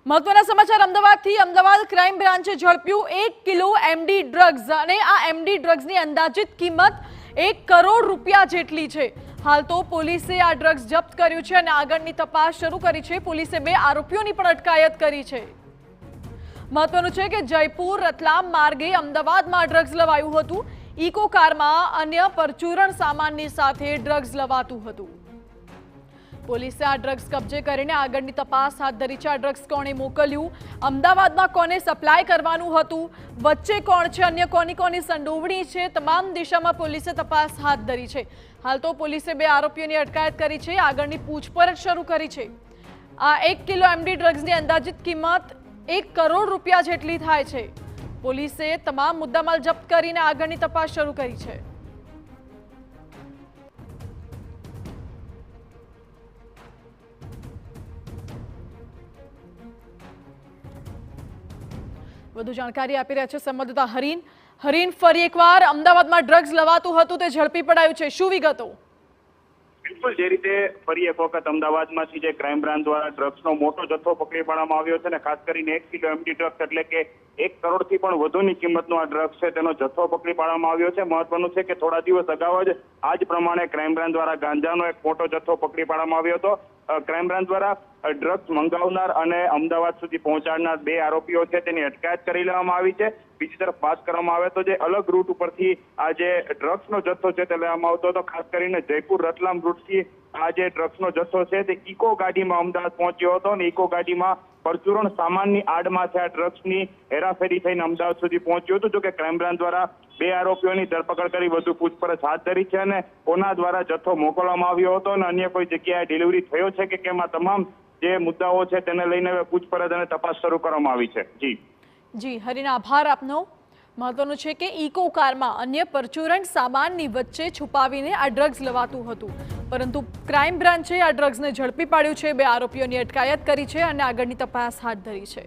મહત્વના સમાચાર અમદાવાદથી અમદાવાદ ક્રાઇમ બ્રાન્ચે ઝડપ્યું 1 કિલો એમડી ડ્રગ્સ અને આ એમડી ડ્રગ્સની અંદાજિત કિંમત 1 કરોડ રૂપિયા જેટલી છે। હાલ તો પોલીસે આ ડ્રગ્સ જપ્ત કર્યું છે અને આગળની તપાસ શરૂ કરી છે। પોલીસે 2 આરોપીઓની પણ અટકાયત કરી છે। મહત્વનું છે કે જયપુર રતલામ માર્ગે અમદાવાદમાં ડ્રગ્સ લવાયું હતું। ઇકો કારમાં અન્ય પરચુરણ સામાનની સાથે ડ્રગ્સ લવાતું હતું। પોલીસે આ ડ્રગ્સ કબજે કરીને આગળની તપાસ હાથ ધરી છે। આ ડ્રગ્સ કોણે મોકલ્યું, અમદાવાદમાં કોને સપ્લાય કરવાનું હતું, વચ્ચે કોણ છે, અન્ય કોની સંડોવણી છે, તમામ દિશામાં પોલીસે તપાસ હાથ ધરી છે। હાલ તો પોલીસે 2 આરોપીઓની અટકાયત કરી છે, આગળની પૂછપરછ શરૂ કરી છે। આ 1 કિલો એમડી ડ્રગ્સની અંદાજિત કિંમત 1 કરોડ રૂપિયા જેટલી થાય છે। પોલીસે તમામ મુદ્દામાલ જપ્ત કરીને આગળની તપાસ શરૂ કરી છે। વધુ જાણકારી આપી રહ્યા છે સંવાદદાતા હરીન। હરીન, ફરી એકવાર અમદાવાદમાં ડ્રગ્સ લવાતું હતું તે ઝડપી પડાયું છે, શું વિગતો? બિલકુલ, જે રીતે ફરી એક વખત અમદાવાદમાંથી જે ક્રાઇમ બ્રાન્ચ દ્વારા ડ્રગ્સનો મોટો જથ્થો પકડી પાડવામાં આવ્યો છે અને ખાસ કરીને 1 કિલો એમડી ડ્રગ્સ એટલે કે 1 કરોડથી પણ વધુની કિંમતનો આ ડ્રગ્સ છે તેનો જથ્થો પકડી પાડવામાં આવ્યો છે। મહત્વનું છે કે થોડા દિવસ અગાઉ જ આ જ પ્રમાણે ક્રાઇમ બ્રાન્ચ દ્વારા ગાંજાનો એક મોટો જથ્થો પકડી પાડવામાં આવ્યો હતો। ક્રાઇમ બ્રાન્ચ દ્વારા ડ્રગ્સ મંગાવનાર અને અમદાવાદ સુધી પહોંચાડનાર 2 આરોપીઓ છે તેની અટકાયત કરી લેવામાં આવી છે। બીજી તરફ વાત કરવામાં આવે તો જે અલગ રૂટ ઉપરથી આ જે ડ્રગ્સનો જથ્થો છે તે લેવામાં આવતો હતો, ખાસ કરીને જયપુર રતલામ રૂટથી આ જે ડ્રગ્સનો જથ્થો છે તે ઇકો ગાડીમાં અમદાવાદ પહોંચ્યો હતો અને ઇકો ગાડીમાં પરચુરણ સામાનની આડમાં આ ડ્રગ્સની હેરાફેરી થઈને અમદાવાદ સુધી પહોંચ્યું હતું। જોકે ક્રાઇમ બ્રાન્ચ દ્વારા 2 આરોપીઓની ધરપકડ કરી વધુ પૂછપરછ હાથ ધરી છે અને કોના દ્વારા જથ્થો મોકલવામાં આવ્યો હતો અને અન્ય કોઈ જગ્યાએ ડિલિવરી થયો છે કે કેમ, આ તમામ જે મુદ્દાઓ છે તેને લઈને પૂછપરછ અને તપાસ શરૂ કરવામાં આવી છે। જી હરીન, આભાર આપનો। મહત્વનું છે કે ઇકો કારમાં અન્ય પરચુરણ સામાનની વચ્ચે છુપાવીને આ ડ્રગ્સ લવાતું હતું, પરંતુ ક્રાઇમ બ્રાન્ચે આ ડ્રગ્સને ઝડપી પાડ્યું છે, 2 આરોપીઓની અટકાયત કરી છે અને આગળની તપાસ હાથ ધરી છે।